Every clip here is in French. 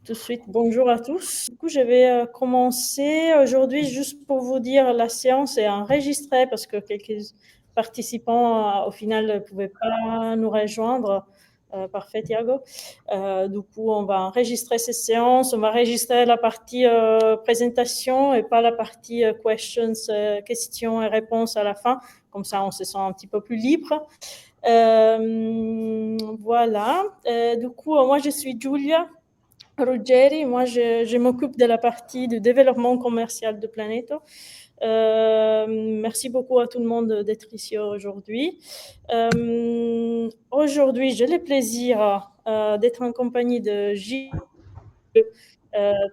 Tout de suite, bonjour à tous. Du coup, je vais commencer aujourd'hui juste pour vous dire la séance est enregistrée parce que quelques participants au final ne pouvaient pas nous rejoindre. Parfait, Thiago. Du coup, on va enregistrer ces séances. On va enregistrer la partie présentation et pas la partie questions, questions et réponses à la fin. Comme ça, on se sent un petit peu plus libre. Voilà. Du coup, moi, je suis Giulia Ruggeri, moi je m'occupe de la partie du développement commercial de Planeto. Merci beaucoup à tout le monde d'être ici aujourd'hui. Aujourd'hui, j'ai le plaisir d'être en compagnie de Gilles,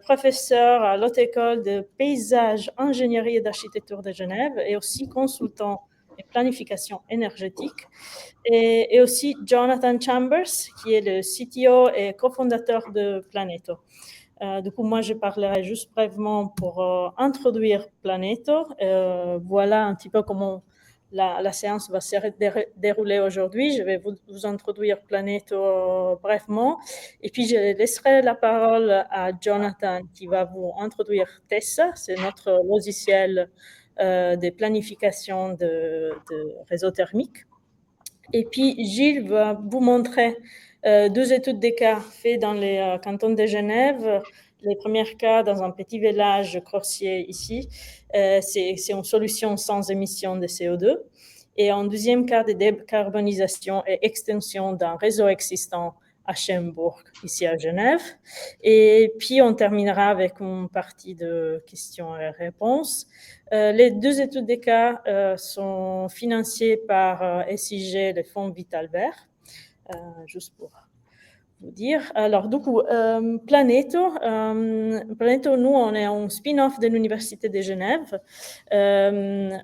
professeur à l'Haute École de paysage, ingénierie et d'architecture de Genève et aussi consultant en planification énergétique. Et aussi Jonathan Chambers, qui est le CTO et cofondateur de Planeto. Du coup, moi, je parlerai juste brièvement pour introduire Planeto. Voilà un petit peu comment la séance va se dérouler aujourd'hui. Je vais vous introduire Planeto brièvement. Et puis, je laisserai la parole à Jonathan qui va vous introduire Tessa. C'est notre logiciel de planification de réseaux thermiques. Et puis, Gilles va vous montrer deux études de cas faites dans les cantons de Genève. Les premiers cas dans un petit village Corsier ici, c'est une solution sans émission de CO2. Et un deuxième cas de décarbonisation et extension d'un réseau existant à Schembourg, ici à Genève. Et puis, on terminera avec une partie de questions et réponses. Les deux études de cas sont financées par SIG, le fonds Vital Vert, juste pour vous dire. Alors, du coup, Planeto, nous, on est un spin-off de l'Université de Genève.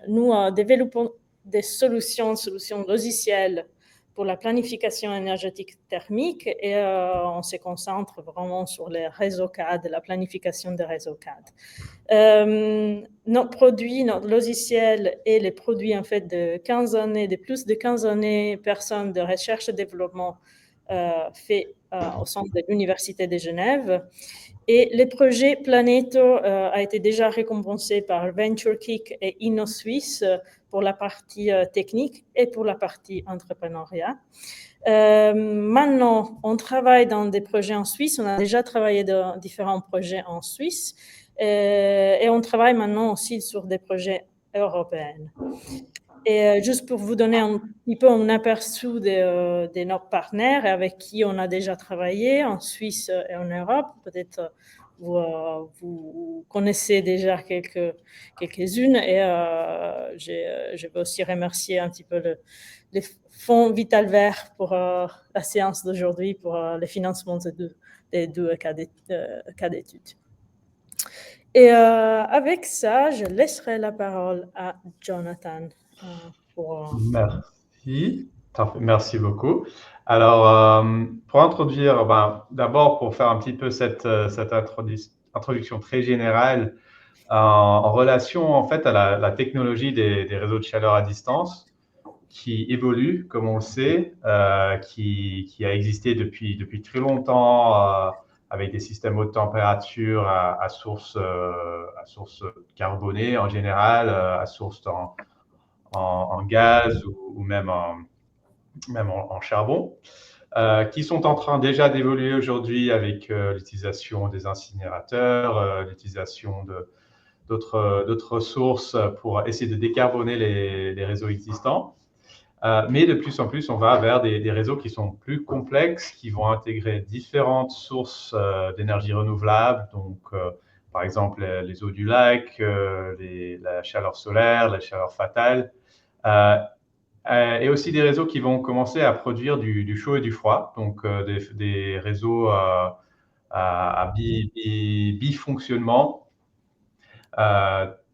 Nous développons des solutions logicielles pour la planification énergétique thermique et on se concentre vraiment sur les réseaux CAD, la planification des réseaux CAD. Notre produit, notre logiciel est les produits en fait de plus de 15 années, personnes de recherche et développement fait au sein de l'Université de Genève. Et le projet Planeto a été déjà récompensé par VentureKick et InnoSuisse pour la partie technique et pour la partie entrepreneuriat. Maintenant, on travaille dans des projets en Suisse. On a déjà travaillé dans différents projets en Suisse. Et on travaille maintenant aussi sur des projets européens. Et juste pour vous donner un petit peu un aperçu de nos partenaires avec qui on a déjà travaillé en Suisse et en Europe, peut-être vous connaissez déjà quelques-unes. Et je veux aussi remercier un petit peu les fonds Vital Vert pour la séance d'aujourd'hui, pour le financement des deux cas d'études. Et avec ça, je laisserai la parole à Jonathan. Merci beaucoup. Alors, pour introduire, d'abord pour faire un petit peu cette introduction très générale en relation en fait à la technologie des réseaux de chaleur à distance qui évolue, comme on le sait, qui a existé depuis très longtemps avec des systèmes haute température à source carbonée en général, à source en gaz ou même en charbon, qui sont en train déjà d'évoluer aujourd'hui avec l'utilisation des incinérateurs, l'utilisation d'autres sources pour essayer de décarboner les réseaux existants. Mais de plus en plus, on va vers des réseaux qui sont plus complexes, qui vont intégrer différentes sources d'énergie renouvelable, donc par exemple les eaux du lac, la chaleur solaire, la chaleur fatale, et aussi des réseaux qui vont commencer à produire du chaud et du froid, donc des réseaux à bifonctionnement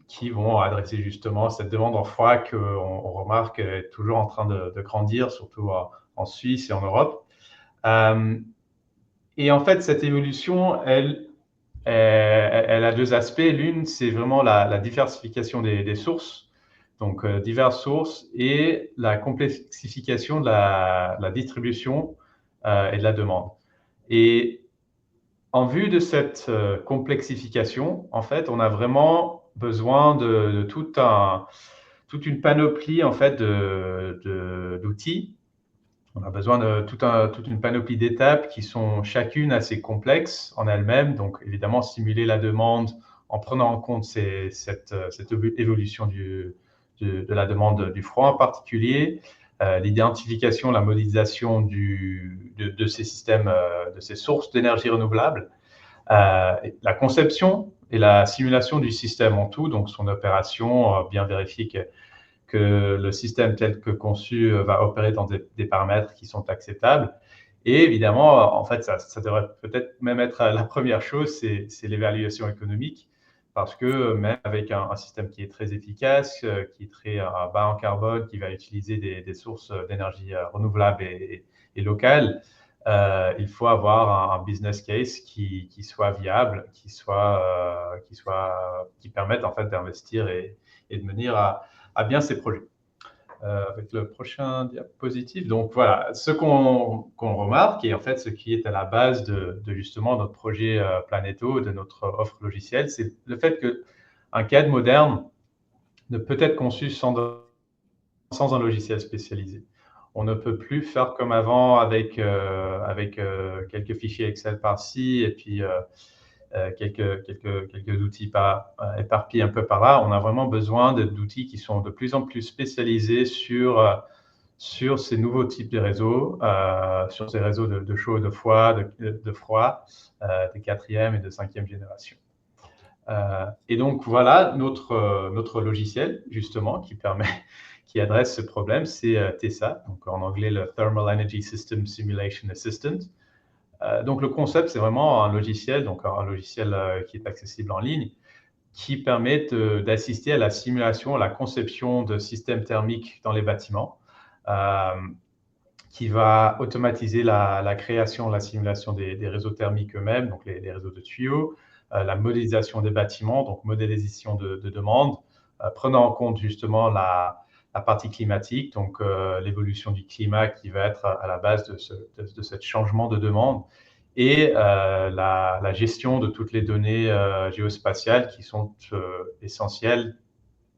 qui vont adresser justement cette demande en froid qu'on remarque est toujours en train de grandir, surtout en Suisse et en Europe. Et en fait, cette évolution, elle a deux aspects. L'une, c'est vraiment la diversification des sources, donc diverses sources, et la complexification de la distribution et de la demande. Et en vue de cette complexification, en fait, on a vraiment besoin de toute une panoplie en fait d'outils. On a besoin de toute une panoplie d'étapes qui sont chacune assez complexes en elles-mêmes. Donc, évidemment, simuler la demande en prenant en compte cette évolution de la demande du froid en particulier, l'identification, la modélisation de ces systèmes, de ces sources d'énergie renouvelable, la conception et la simulation du système en tout, donc son opération, bien vérifier que le système tel que conçu va opérer dans des paramètres qui sont acceptables. Et évidemment, en fait, ça devrait peut-être même être la première chose, c'est l'évaluation économique, parce que même avec un système qui est très efficace, qui est très bas en carbone, qui va utiliser des sources d'énergie renouvelables et locales, il faut avoir un business case qui soit viable, qui permette en fait d'investir et de mener à bien ces projets. Avec le prochain diapositive. Donc voilà, ce qu'on remarque et en fait ce qui est à la base de justement notre projet Planeto, de notre offre logicielle, c'est le fait qu'un CAD moderne ne peut être conçu sans un logiciel spécialisé. On ne peut plus faire comme avant avec quelques fichiers Excel par-ci et puis quelques outils éparpillés un peu par là. On a vraiment besoin d'outils qui sont de plus en plus spécialisés sur ces nouveaux types de réseaux, sur ces réseaux de chaud, de froid, de quatrième et de cinquième génération. Et donc voilà notre logiciel justement qui adresse ce problème, c'est TESA, donc en anglais le Thermal Energy System Simulation Assistant. Donc le concept, c'est vraiment un logiciel, qui est accessible en ligne, qui permet d'assister à la simulation, à la conception de systèmes thermiques dans les bâtiments, qui va automatiser la création, la simulation des réseaux thermiques eux-mêmes, donc les réseaux de tuyaux, la modélisation des bâtiments, donc modélisation de demande, prenant en compte justement la partie climatique, donc l'évolution du climat qui va être à la base de ce changement de demande, et la gestion de toutes les données géospatiales qui sont essentielles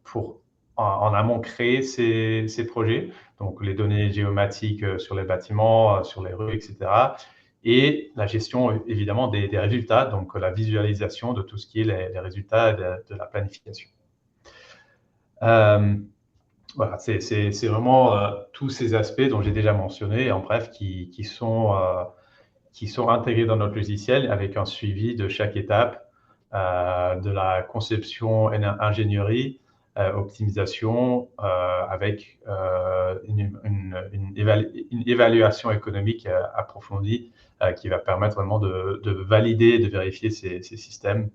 pour en amont créer ces projets, donc les données géomatiques sur les bâtiments, sur les rues, etc. Et la gestion évidemment des résultats, donc la visualisation de tout ce qui est les résultats de la planification. Voilà, c'est vraiment tous ces aspects dont j'ai déjà mentionné, en bref, qui sont intégrés dans notre logiciel avec un suivi de chaque étape, de la conception et ingénierie, optimisation, avec une évaluation économique approfondie qui va permettre vraiment de valider, de vérifier ces systèmes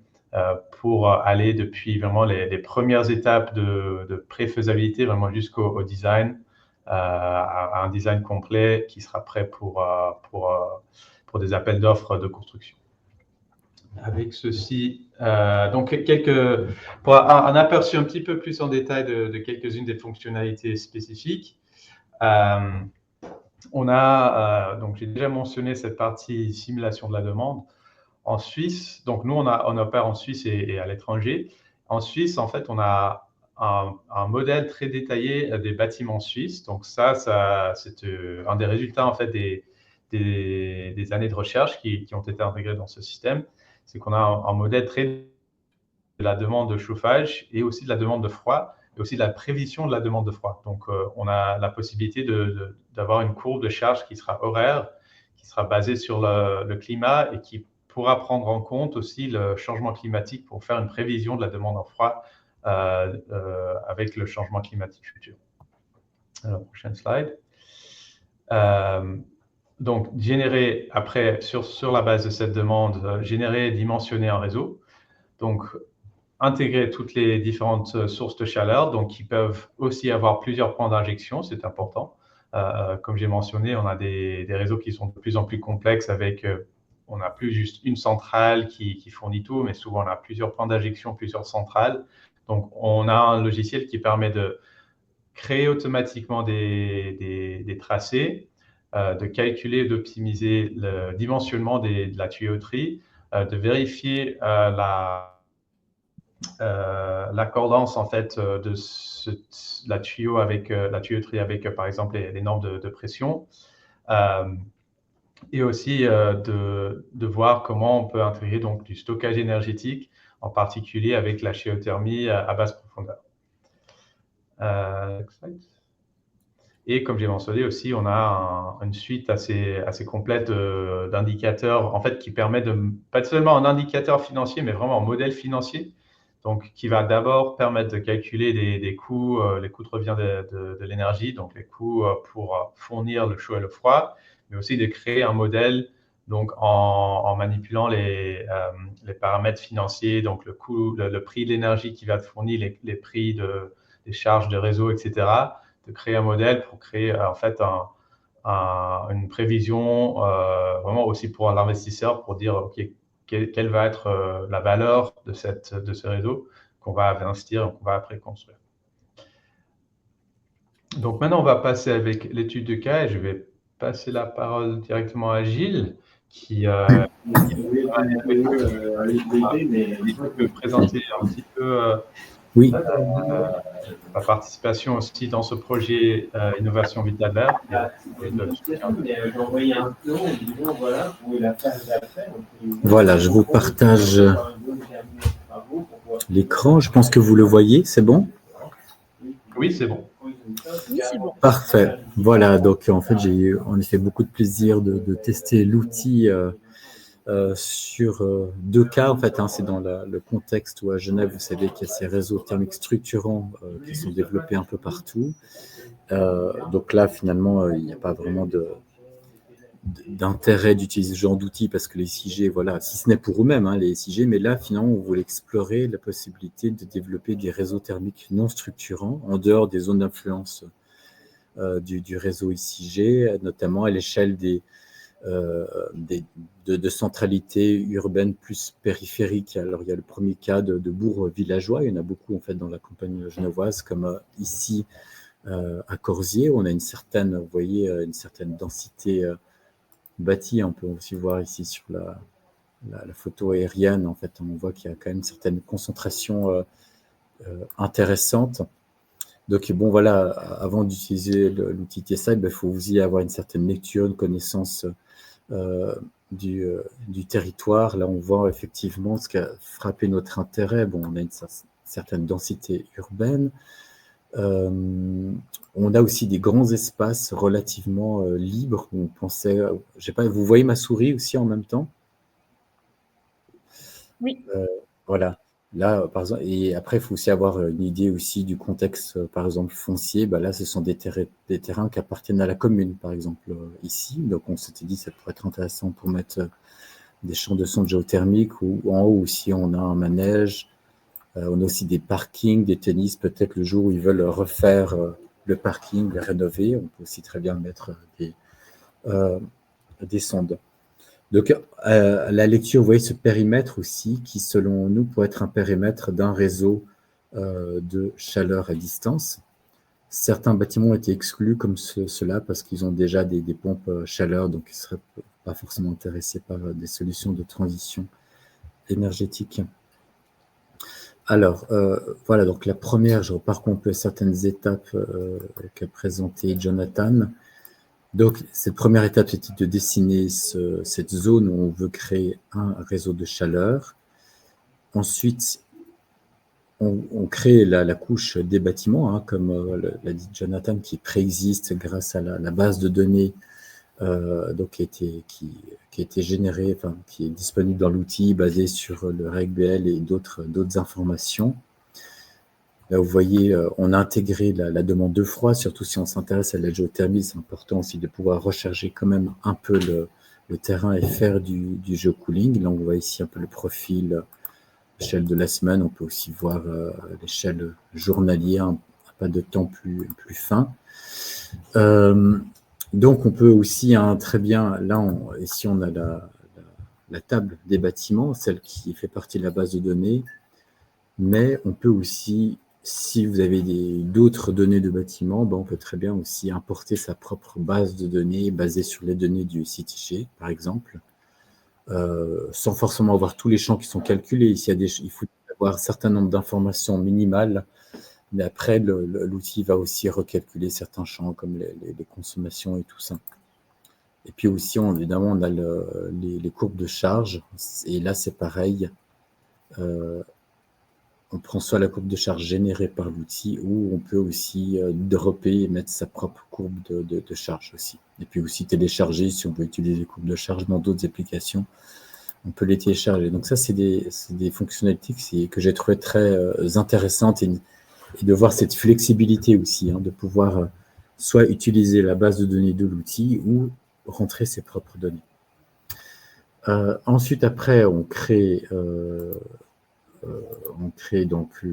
pour aller depuis vraiment les premières étapes de pré-faisabilité vraiment jusqu'au design, à un design complet qui sera prêt pour des appels d'offres de construction. Avec ceci, donc pour un aperçu un petit peu plus en détail de quelques-unes des fonctionnalités spécifiques. On a, donc j'ai déjà mentionné cette partie simulation de la demande. En Suisse, donc nous on opère en Suisse et à l'étranger. En Suisse, en fait, on a un modèle très détaillé des bâtiments suisses. Donc ça c'est un des résultats en fait des années de recherche qui ont été intégrées dans ce système. C'est qu'on a un modèle très de la demande de chauffage et aussi de la demande de froid, et aussi de la prévision de la demande de froid. Donc, on a la possibilité d'avoir une courbe de charge qui sera horaire, qui sera basée sur le climat et qui pourra prendre en compte aussi le changement climatique pour faire une prévision de la demande en froid avec le changement climatique futur. Alors, prochaine slide. Donc, générer, après, sur la base de cette demande, générer et dimensionner un réseau. Donc, intégrer toutes les différentes sources de chaleur, donc qui peuvent aussi avoir plusieurs points d'injection, c'est important. Comme j'ai mentionné, on a des réseaux qui sont de plus en plus complexes avec, on n'a plus juste une centrale qui fournit tout, mais souvent on a plusieurs points d'injection, plusieurs centrales. Donc, on a un logiciel qui permet de créer automatiquement des tracés, de calculer, d'optimiser le dimensionnement de la tuyauterie, de vérifier l'accordance en fait la tuyauterie avec par exemple les normes de pression, et aussi de voir comment on peut intégrer donc du stockage énergétique, en particulier avec la géothermie à basse profondeur. Et comme j'ai mentionné aussi, on a une suite assez complète d'indicateurs, en fait, qui permet pas seulement un indicateur financier, mais vraiment un modèle financier, donc qui va d'abord permettre de calculer les coûts, les coûts de revient de l'énergie, donc les coûts pour fournir le chaud et le froid, mais aussi de créer un modèle donc en manipulant les paramètres financiers, donc le coût, le prix de l'énergie qui va te fournir, les prix des charges de réseau, etc., de créer un modèle pour créer en fait une prévision vraiment aussi pour l'investisseur, pour dire ok, quelle va être la valeur de ce réseau qu'on va investir, qu'on va après construire. Donc maintenant, on va passer avec l'étude de cas et je vais passer la parole directement à Gilles qui peut présenter un petit peu oui. ma participation aussi dans ce projet Innovation Vitalvert. Voilà, je vous partage l'écran. Je pense que vous le voyez, c'est bon? Oui, c'est bon. Oui, c'est bon. Parfait. Voilà, donc en fait, j'ai eu en effet beaucoup de plaisir de tester l'outil sur deux cas. En fait, c'est dans le contexte où à Genève, vous savez qu'il y a ces réseaux thermiques structurants qui sont développés un peu partout. Donc là, finalement, il n'y a pas vraiment d'intérêt d'utiliser ce genre d'outils parce que les SIG, voilà, si ce n'est pour eux-mêmes, les SIG, mais là, finalement, on voulait explorer la possibilité de développer des réseaux thermiques non structurants en dehors des zones d'influence du réseau ICG, notamment à l'échelle de centralité urbaine plus périphérique. Alors, il y a le premier cas de bourgs villageois, il y en a beaucoup en fait dans la campagne genevoise, comme ici à Corsier, où on a une certaine, vous voyez, une certaine densité bâtie. On peut aussi voir ici sur la photo aérienne, en fait, on voit qu'il y a quand même une certaine concentration intéressante. Donc, bon, voilà, avant d'utiliser l'outil TSI, il faut aussi avoir une certaine lecture, une connaissance du territoire. Là, on voit effectivement ce qui a frappé notre intérêt. Bon, on a une certaine densité urbaine. On a aussi des grands espaces relativement libres. On pensait, je sais pas, vous voyez ma souris aussi en même temps? Oui. Voilà. Là, par exemple, et après, il faut aussi avoir une idée aussi du contexte, par exemple, foncier. Là, ce sont des terrains qui appartiennent à la commune, par exemple, ici. Donc, on s'était dit que ça pourrait être intéressant pour mettre des champs de sonde géothermiques ou en haut aussi, on a un manège. On a aussi des parkings, des tennis. Peut-être le jour où ils veulent refaire le parking, le rénover, on peut aussi très bien mettre des sondes. Donc, la lecture, vous voyez ce périmètre aussi, qui selon nous pourrait être un périmètre d'un réseau de chaleur à distance. Certains bâtiments ont été exclus comme cela parce qu'ils ont déjà des pompes chaleur, donc ils ne seraient pas forcément intéressés par des solutions de transition énergétique. Alors, voilà, donc la première, je repars un peu certaines étapes qu'a présentées Jonathan. Donc, cette première étape, c'était de dessiner cette zone où on veut créer un réseau de chaleur. Ensuite, on crée la couche des bâtiments, comme l'a dit Jonathan, qui préexiste grâce à la base de données donc qui a été générée, enfin, qui est disponible dans l'outil, basé sur le RegBL et d'autres informations. Là, vous voyez, on a intégré la demande de froid, surtout si on s'intéresse à la géothermie. C'est important aussi de pouvoir recharger quand même un peu le terrain et faire du géocooling. Là, on voit ici un peu le profil, l'échelle de la semaine. On peut aussi voir l'échelle journalière, un pas de temps plus fin. Donc, on peut aussi très bien, là, ici, on a la table des bâtiments, celle qui fait partie de la base de données, mais on peut aussi, si vous avez d'autres données de bâtiments, on peut très bien aussi importer sa propre base de données basée sur les données du CITG, par exemple. sans forcément avoir tous les champs qui sont calculés. Il faut avoir un certain nombre d'informations minimales, mais après, l'outil va aussi recalculer certains champs comme les consommations et tout ça. Et puis aussi, évidemment, on a les courbes de charge. Et là, c'est pareil. On prend soit la courbe de charge générée par l'outil, ou on peut aussi dropper et mettre sa propre courbe de charge aussi. Et puis aussi télécharger, si on veut utiliser les courbes de charge dans d'autres applications, on peut les télécharger. Donc ça, c'est des fonctionnalités que j'ai trouvé très intéressantes, et de voir cette flexibilité aussi, de pouvoir soit utiliser la base de données de l'outil ou rentrer ses propres données. Ensuite, après, on crée donc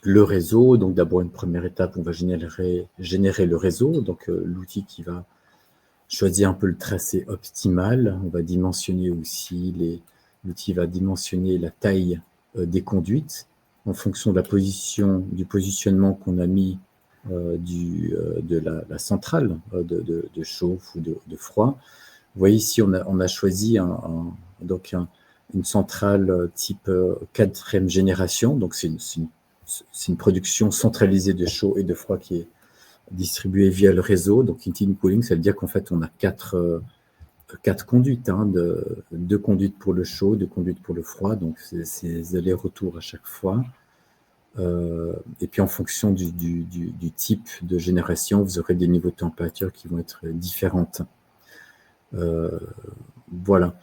le réseau. Donc d'abord, une première étape, on va générer le réseau. Donc l'outil qui va choisir un peu le tracé optimal. On va dimensionner aussi, l'outil va dimensionner la taille des conduites en fonction de du positionnement qu'on a mis de la centrale de chauffe ou de froid. Vous voyez ici, on a choisi une centrale type 4e génération. Donc, c'est une production centralisée de chaud et de froid qui est distribuée via le réseau. Donc, in cooling, ça veut dire qu'en fait, on a quatre conduites, 2 conduites pour le chaud, 2 conduites pour le froid. Donc, c'est allers-retours à chaque fois. Et puis, en fonction du type de génération, vous aurez des niveaux de température qui vont être différentes. Voilà.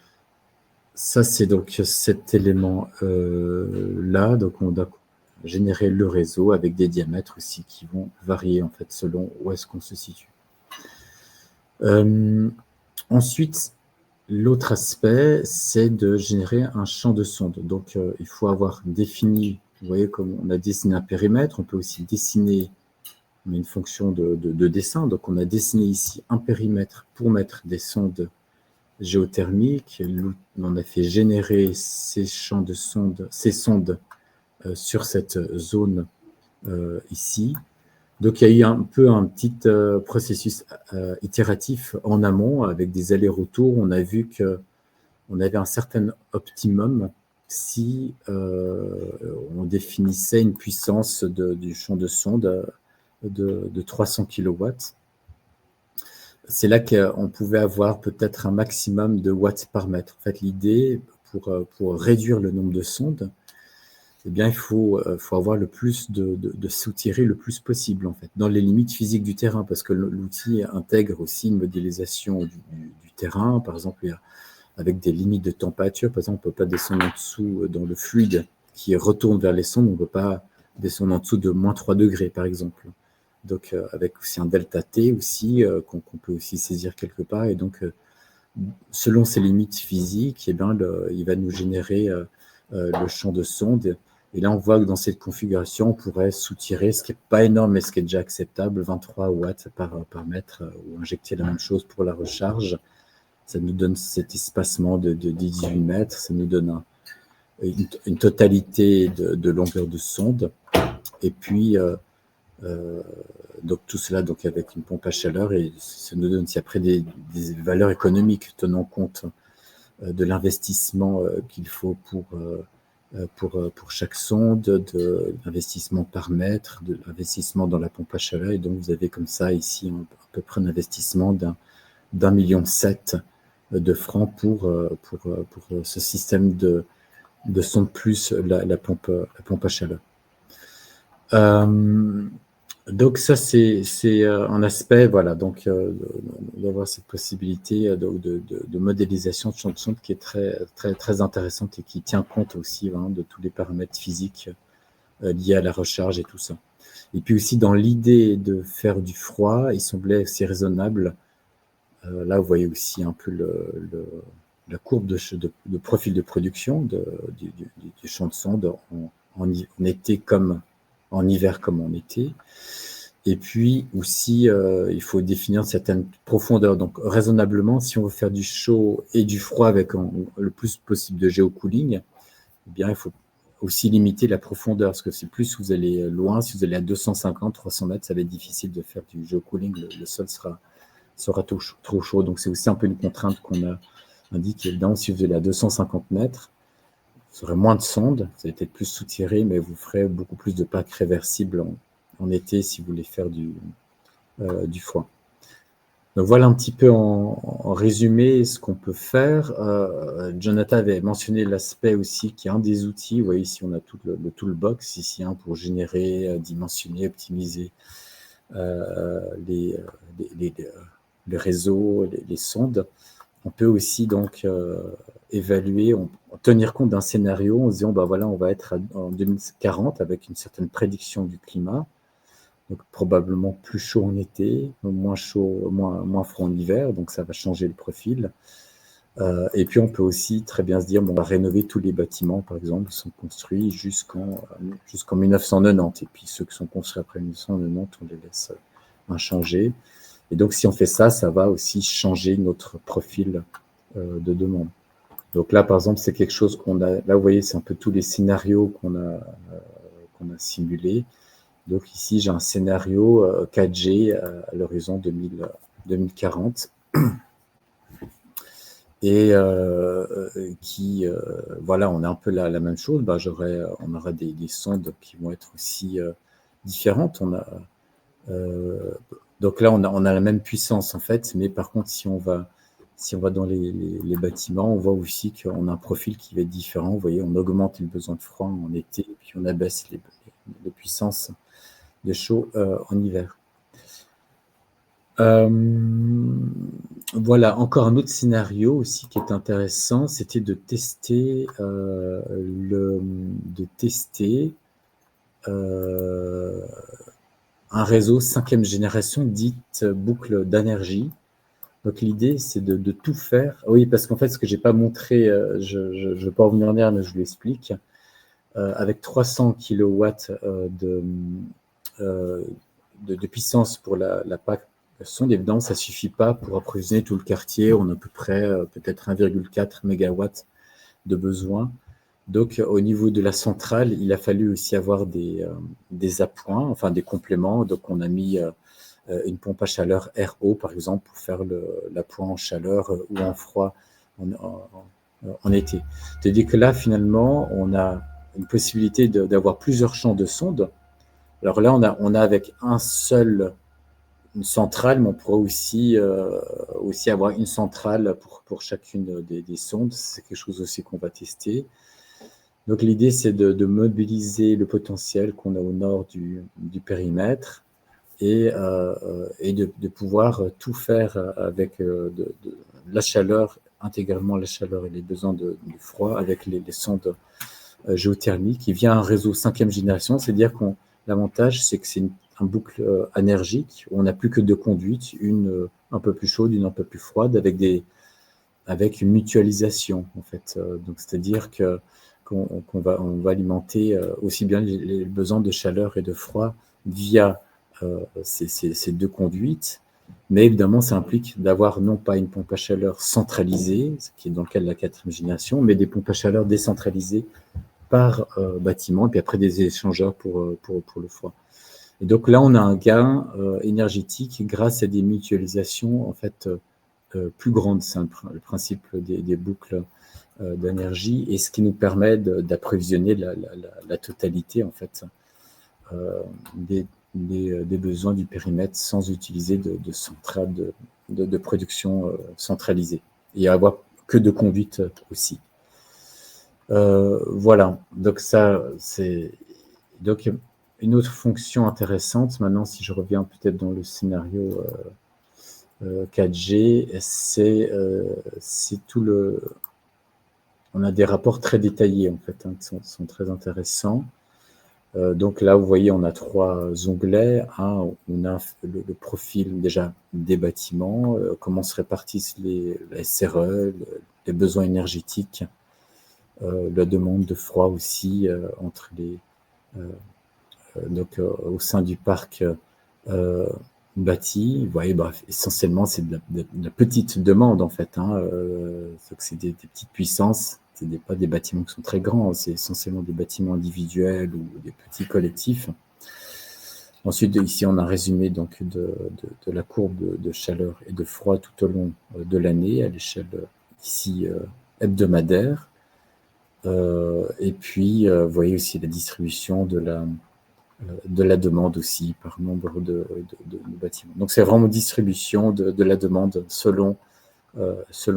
Ça, c'est donc cet élément-là. Donc, on a généré le réseau avec des diamètres aussi qui vont varier, en fait, selon où est-ce qu'on se situe. Ensuite, l'autre aspect, c'est de générer un champ de sonde. Donc, il faut avoir défini, vous voyez, comme on a dessiné un périmètre, on peut aussi dessiner une fonction de dessin. Donc, on a dessiné ici un périmètre pour mettre des sondes géothermiques. On a fait générer ces sondes sur cette zone ici. Donc, il y a eu un petit processus itératif en amont avec des allers-retours. On a vu qu'on avait un certain optimum si on définissait une puissance du champ de sonde de 300 kW. C'est là qu'on pouvait avoir peut-être un maximum de watts par mètre. En fait, l'idée, pour réduire le nombre de sondes, eh bien, il faut avoir le plus de soutirer le plus possible, en fait, dans les limites physiques du terrain, parce que l'outil intègre aussi une modélisation du terrain. Par exemple, avec des limites de température, par exemple, on ne peut pas descendre en dessous dans le fluide qui retourne vers les sondes, on ne peut pas descendre en dessous de moins 3 degrés, par exemple. Donc, avec aussi un delta T aussi, qu'on peut aussi saisir quelque part. Et donc, selon ces limites physiques, eh bien, il va nous générer le champ de sonde. Et là, on voit que dans cette configuration, on pourrait soutirer, ce qui n'est pas énorme, mais ce qui est déjà acceptable, 23 watts par mètre, ou injecter la même chose pour la recharge. Ça nous donne cet espacement de 18 mètres. Ça nous donne une totalité de longueur de sonde. Et puis, donc tout cela donc avec une pompe à chaleur, et ça nous donne aussi après des valeurs économiques tenant compte de l'investissement qu'il faut pour chaque sonde, de l'investissement par mètre, de l'investissement dans la pompe à chaleur. Et donc vous avez comme ça ici à peu près un investissement d'1,7 million de francs pour ce système de sonde plus la pompe à chaleur. Donc ça, c'est un aspect, voilà, donc d'avoir cette possibilité de modélisation de champ de sonde qui est très, très, très intéressante et qui tient compte aussi de tous les paramètres physiques liés à la recharge et tout ça. Et puis aussi, dans l'idée de faire du froid, il semblait assez raisonnable. Là, vous voyez aussi un peu la courbe de profil de production du champ de sonde en été comme en hiver comme en été. Et puis aussi, il faut définir certaines profondeurs. Donc, raisonnablement, si on veut faire du chaud et du froid avec le plus possible de géocooling, eh bien, il faut aussi limiter la profondeur, parce que c'est plus vous allez loin, si vous allez à 250, 300 mètres, ça va être difficile de faire du géocooling. Le sol sera trop chaud. Donc, c'est aussi un peu une contrainte qu'on a indique évidemment si vous allez à 250 mètres, vous aurez moins de sondes, vous allez peut-être plus soutiré, mais vous ferez beaucoup plus de packs réversibles en été si vous voulez faire du foin. Donc voilà un petit peu en résumé ce qu'on peut faire. Jonathan avait mentionné l'aspect aussi qui est un des outils. Vous voyez ici on a tout le toolbox ici pour générer, dimensionner, optimiser les réseaux, les sondes. On peut aussi donc évaluer, tenir compte d'un scénario en se disant voilà, on va être en 2040 avec une certaine prédiction du climat. Donc probablement plus chaud en été, moins chaud, moins froid en hiver, donc ça va changer le profil. Et puis on peut aussi très bien se dire on va rénover tous les bâtiments, par exemple, qui sont construits jusqu'en 1990. Et puis ceux qui sont construits après 1990, on les laisse inchangés. Et donc si on fait ça, ça va aussi changer notre profil de demande. Donc là, par exemple, c'est quelque chose qu'on a. Là, vous voyez, c'est un peu tous les scénarios qu'on a simulés. Donc ici, j'ai un scénario 4G à l'horizon 2040 et voilà, on a un peu la même chose. On aura des sondes qui vont être aussi différentes. Donc là, on a la même puissance en fait, mais par contre, si on va dans les bâtiments, on voit aussi qu'on a un profil qui va être différent. Vous voyez, on augmente le besoin de froid en été, puis on abaisse les puissances de chaud en hiver. Voilà, encore un autre scénario aussi qui est intéressant, c'était de tester un réseau 5e génération dite boucle d'énergie. Donc l'idée, c'est de tout faire. Oui, parce qu'en fait, ce que j'ai pas montré, je ne vais pas revenir en arrière, mais je vous l'explique. Avec 300 kW de puissance pour la PAC sonde, évidemment, ça ne suffit pas pour approvisionner tout le quartier. On a à peu près peut-être 1,4 MW de besoin. Donc, au niveau de la centrale, il a fallu aussi avoir des appoints, enfin des compléments. Donc, on a mis une pompe à chaleur RO, par exemple, pour faire l'appoint en chaleur ou en froid en été. C'est-à-dire que là, finalement, on a une possibilité d'avoir plusieurs champs de sondes. Alors là, on a avec une centrale, mais on pourrait aussi avoir une centrale pour chacune des sondes. C'est quelque chose aussi qu'on va tester. Donc l'idée, c'est de mobiliser le potentiel qu'on a au nord du périmètre et de pouvoir tout faire avec la chaleur, intégralement la chaleur et les besoins de froid avec les sondes géothermiques. Il vient un réseau 5e génération, c'est-à-dire que l'avantage, c'est que c'est un boucle énergique où on n'a plus que 2 conduites, une un peu plus chaude, une un peu plus froide, avec une mutualisation en fait. Donc c'est-à-dire qu'on va alimenter aussi bien les besoins de chaleur et de froid via ces 2 conduites, mais évidemment ça implique d'avoir non pas une pompe à chaleur centralisée, ce qui est dans le cas de la 4e génération, mais des pompes à chaleur décentralisées par bâtiment, et puis après des échangeurs pour le froid. Et donc là, on a un gain énergétique grâce à des mutualisations en fait plus grandes. C'est le principe des boucles d'énergie, et ce qui nous permet d'approvisionner la totalité en fait des besoins du périmètre sans utiliser de centrale de production centralisée, et avoir que de conduite aussi. Voilà, donc ça, c'est donc une autre fonction intéressante. Maintenant, si je reviens peut-être dans le scénario 4G, c'est tout le... On a des rapports très détaillés, en fait, qui sont très intéressants. Donc là, vous voyez, on a 3 onglets. On a le profil déjà des bâtiments, comment se répartissent les SRE, les besoins énergétiques, la demande de froid aussi entre donc au sein du parc bâti. Vous voyez, essentiellement, c'est de la petite demande en fait. C'est des petites puissances. Ce n'est pas des bâtiments qui sont très grands. C'est essentiellement des bâtiments individuels ou des petits collectifs. Ensuite, ici, on a un résumé donc de la courbe de chaleur et de froid tout au long de l'année à l'échelle ici hebdomadaire. Et puis, vous voyez aussi la distribution de la demande aussi par nombre de bâtiments. Donc, c'est vraiment distribution de la demande selon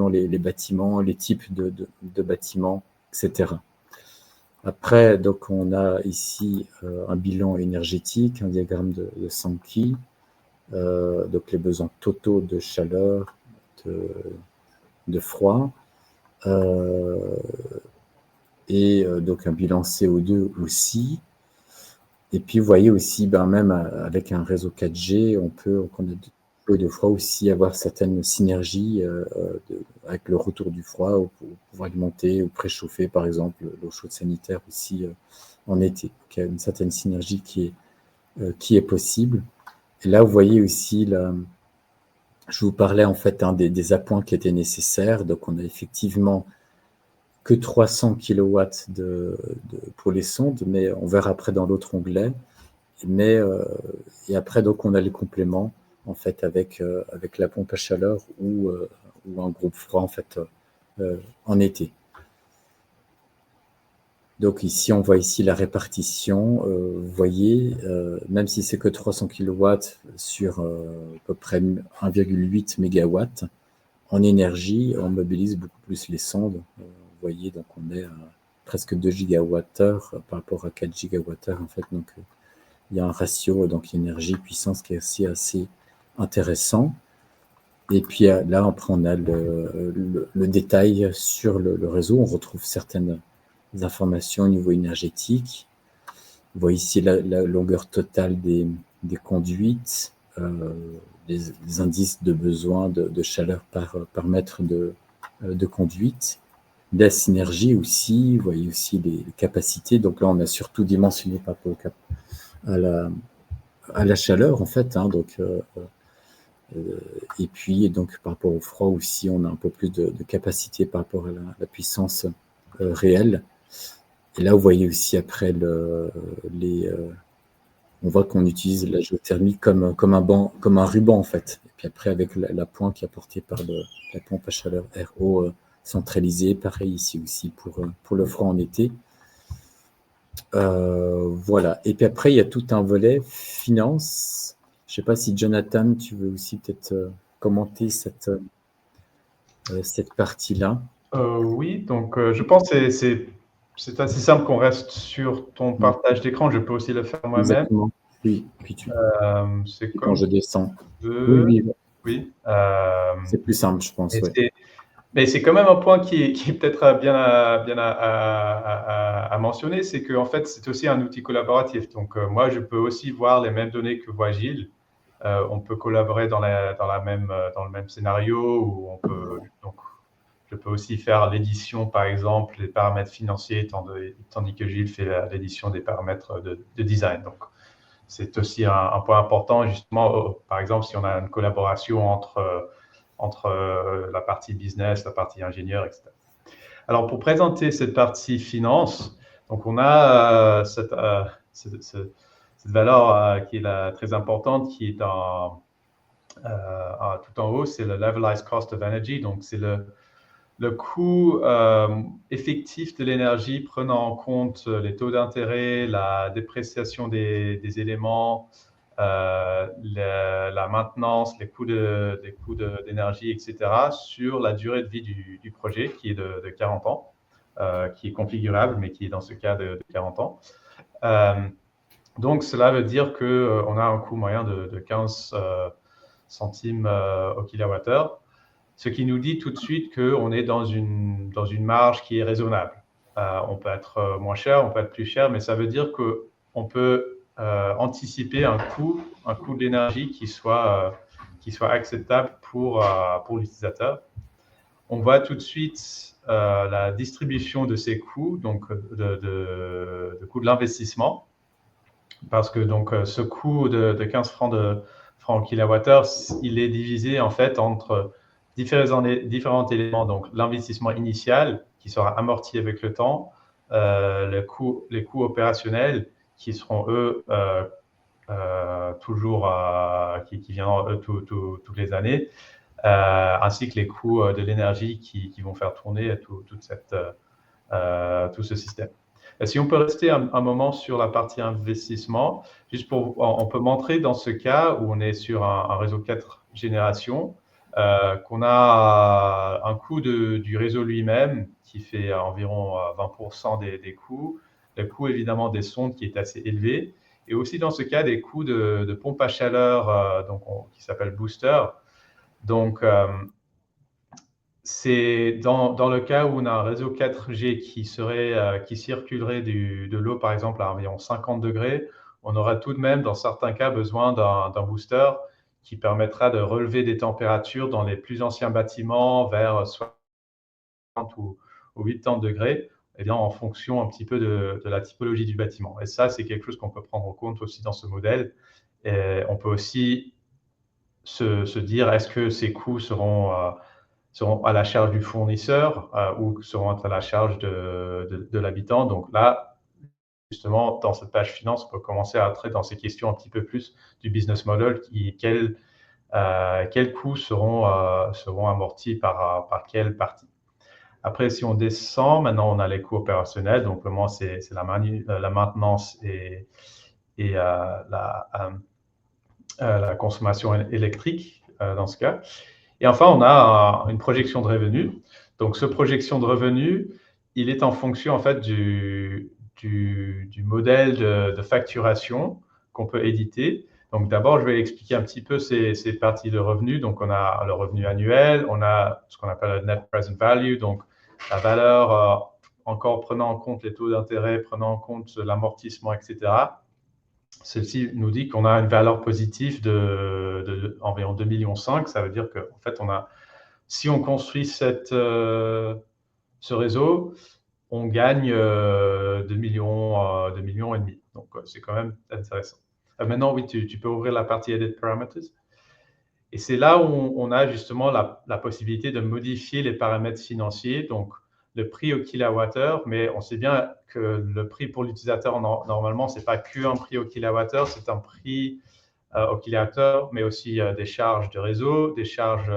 les bâtiments, les types de bâtiments, etc. Après, donc, on a ici un bilan énergétique, un diagramme de Sankey, donc les besoins totaux de chaleur, de froid, et donc un bilan CO2 aussi. Et puis, vous voyez aussi, même avec un réseau 4G, on peut de fois aussi avoir certaines synergies avec le retour du froid pour alimenter ou préchauffer, par exemple, l'eau chaude sanitaire aussi en été. Donc, il y a une certaine synergie qui est possible. Et là, vous voyez aussi, je vous parlais en fait des appoints qui étaient nécessaires. Donc, on a effectivement que 300 kW pour les sondes, mais on verra après dans l'autre onglet. Et après, donc, on a les compléments en fait avec la pompe à chaleur ou un groupe froid en fait en été. Donc ici, on voit ici la répartition. Vous voyez, même si c'est que 300 kW sur à peu près 1,8 MW en énergie, on mobilise beaucoup plus les sondes. Vous voyez, donc on est à presque 2 GWh par rapport à 4 GWh en fait. Donc il y a un ratio donc énergie-puissance qui est aussi assez intéressant. Et puis là, après, on a le détail sur le réseau. On retrouve certaines informations au niveau énergétique. Vous voyez ici la longueur totale des conduites, les indices de besoin de chaleur par mètre de conduite, la synergie aussi. Vous voyez aussi les capacités. Donc là, on a surtout dimensionné par rapport à la chaleur, en fait. Donc, et puis, donc, par rapport au froid aussi, on a un peu plus de capacité par rapport à la puissance réelle. Et là, vous voyez aussi après on voit qu'on utilise la géothermie comme un ruban en fait. Et puis après, avec la pointe qui est apportée par la pompe à chaleur RO centralisée, pareil ici aussi pour le froid en été. Voilà. Et puis après, il y a tout un volet finance. Je ne sais pas si Jonathan, tu veux aussi peut-être commenter cette partie-là. Oui, donc je pense que c'est assez simple qu'on reste sur ton partage d'écran. Je peux aussi le faire moi-même. Exactement. Oui, puis c'est quand comme je descends. Oui. C'est plus simple, je pense. Mais c'est quand même un point qui est peut-être bien à mentionner, c'est qu'en fait, c'est aussi un outil collaboratif. Donc, moi, je peux aussi voir les mêmes données que voit Gilles. On peut collaborer dans le même scénario, où donc, je peux aussi faire l'édition, par exemple, des paramètres financiers, tandis que Gilles fait l'édition des paramètres de design. Donc, c'est aussi un point important, justement, par exemple, si on a une collaboration entre la partie business, la partie ingénieur, etc. Alors, pour présenter cette partie finance, donc on a cette valeur qui est très importante, qui est tout en haut, c'est le levelized cost of energy, donc c'est le coût effectif de l'énergie prenant en compte les taux d'intérêt, la dépréciation des éléments, la maintenance, les coûts d'énergie, etc., sur la durée de vie du projet, qui est de 40 ans, qui est configurable, mais qui est dans ce cas de 40 ans. Donc, cela veut dire qu'on a un coût moyen de 15 centimes au kilowattheure, ce qui nous dit tout de suite qu'on est dans une marge qui est raisonnable. On peut être moins cher, on peut être plus cher, mais ça veut dire qu'on peut anticiper un coût d'énergie qui soit acceptable pour l'utilisateur. On voit tout de suite la distribution de ces coûts, donc de coût de l'investissement, parce que donc ce coût de 15 francs au kilowattheure, il est divisé en fait entre différents éléments. Donc l'investissement initial qui sera amorti avec le temps, les coûts opérationnels qui seront eux toujours qui viendront toutes les années, ainsi que les coûts de l'énergie qui vont faire tourner tout ce système. Et si on peut rester un moment sur la partie investissement, juste on peut montrer dans ce cas où on est sur un réseau 4 générations, qu'on a un coût du réseau lui-même qui fait environ 20% des coûts, le coût évidemment des sondes qui est assez élevé, et aussi dans ce cas des coûts de pompe à chaleur qui s'appelle booster. Donc, c'est dans le cas où on a un réseau 4G qui circulerait de l'eau, par exemple, à environ 50 degrés, on aura tout de même, dans certains cas, besoin d'un booster qui permettra de relever des températures dans les plus anciens bâtiments vers 60 ou 80 degrés, eh bien, en fonction un petit peu de la typologie du bâtiment. Et ça, c'est quelque chose qu'on peut prendre en compte aussi dans ce modèle. Et on peut aussi se dire, est-ce que ces coûts seront à la charge du fournisseur ou seront à la charge de l'habitant. Donc là, justement, dans cette page finance, on peut commencer à traiter dans ces questions un petit peu plus du business model, quels coûts seront amortis par quelle partie. Après, si on descend, maintenant on a les coûts opérationnels. Donc, vraiment, c'est la maintenance et la consommation électrique dans ce cas. Et enfin, on a une projection de revenus. Donc, ce projection de revenus, il est en fonction en fait du modèle de facturation qu'on peut éditer. Donc, d'abord, je vais expliquer un petit peu ces parties de revenus. Donc, on a le revenu annuel, on a ce qu'on appelle le net present value, donc la valeur encore prenant en compte les taux d'intérêt, prenant en compte l'amortissement, etc. Celle-ci nous dit qu'on a une valeur positive d'environ 2,5 millions. Ça veut dire qu'en fait, si on construit ce réseau, on gagne 2 millions et demi. Donc, c'est quand même intéressant. Maintenant, oui, tu peux ouvrir la partie Edit Parameters. Et c'est là où on a justement la possibilité de modifier les paramètres financiers, donc le prix au kilowattheure, mais on sait bien que le prix pour l'utilisateur, normalement, ce n'est pas qu'un prix au kilowattheure, c'est un prix au kilowattheure, mais aussi des charges de réseau, des charges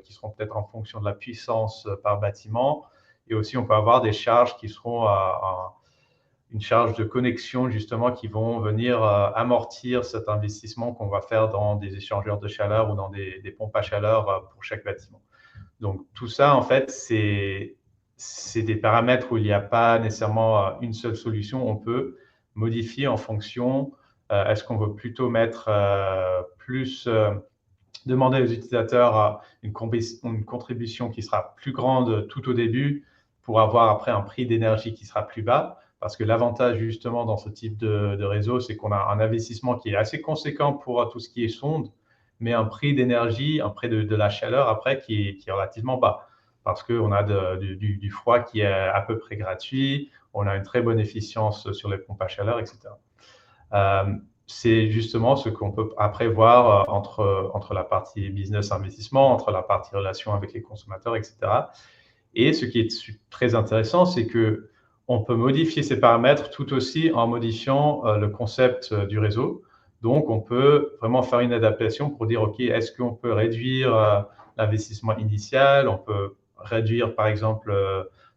qui seront peut-être en fonction de la puissance par bâtiment, et aussi on peut avoir des charges qui seront une charge de connexion justement qui vont venir amortir cet investissement qu'on va faire dans des échangeurs de chaleur ou dans des pompes à chaleur pour chaque bâtiment. Donc tout ça, en fait, c'est des paramètres où il n'y a pas nécessairement une seule solution. On peut modifier en fonction, est-ce qu'on veut plutôt mettre demander aux utilisateurs une contribution qui sera plus grande tout au début pour avoir après un prix d'énergie qui sera plus bas. Parce que l'avantage justement dans ce type de réseau, c'est qu'on a un investissement qui est assez conséquent pour tout ce qui est sonde, mais un prix d'énergie, un prix de la chaleur après qui est relativement bas. Parce qu'on a du froid qui est à peu près gratuit, on a une très bonne efficience sur les pompes à chaleur, etc. C'est justement ce qu'on peut après voir entre la partie business investissement, entre la partie relation avec les consommateurs, etc. Et ce qui est très intéressant, c'est que on peut modifier ces paramètres tout aussi en modifiant le concept du réseau. Donc, on peut vraiment faire une adaptation pour dire, OK, est-ce qu'on peut réduire l'investissement initial? On peut réduire, par exemple,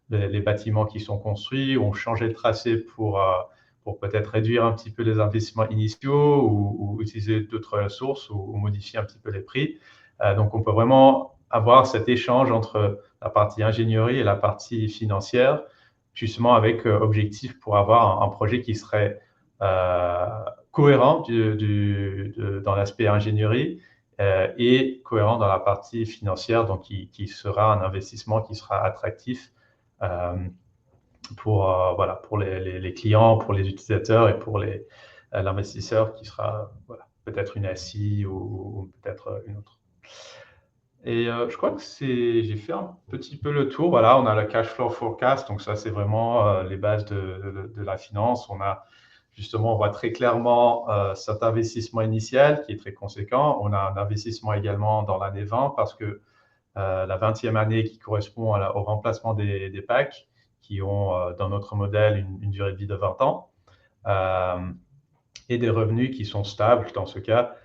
les bâtiments qui sont construits, ou changer le tracé pour peut-être réduire un petit peu les investissements initiaux ou utiliser d'autres ressources ou modifier un petit peu les prix. Donc, on peut vraiment avoir cet échange entre la partie ingénierie et la partie financière, justement avec objectif pour avoir un projet qui serait cohérent dans l'aspect ingénierie et cohérent dans la partie financière, donc qui sera un investissement qui sera attractif pour les clients, pour les utilisateurs et pour l'investisseur qui sera peut-être une ASI ou peut-être une autre. Et je crois que j'ai fait un petit peu le tour. Voilà, on a le cash flow forecast, donc ça c'est vraiment les bases de la finance. On voit très clairement cet investissement initial qui est très conséquent. On a un investissement également dans l'année 20 parce que la 20e année qui correspond au remplacement des packs qui ont dans notre modèle une durée de vie de 20 ans et des revenus qui sont stables dans ce cas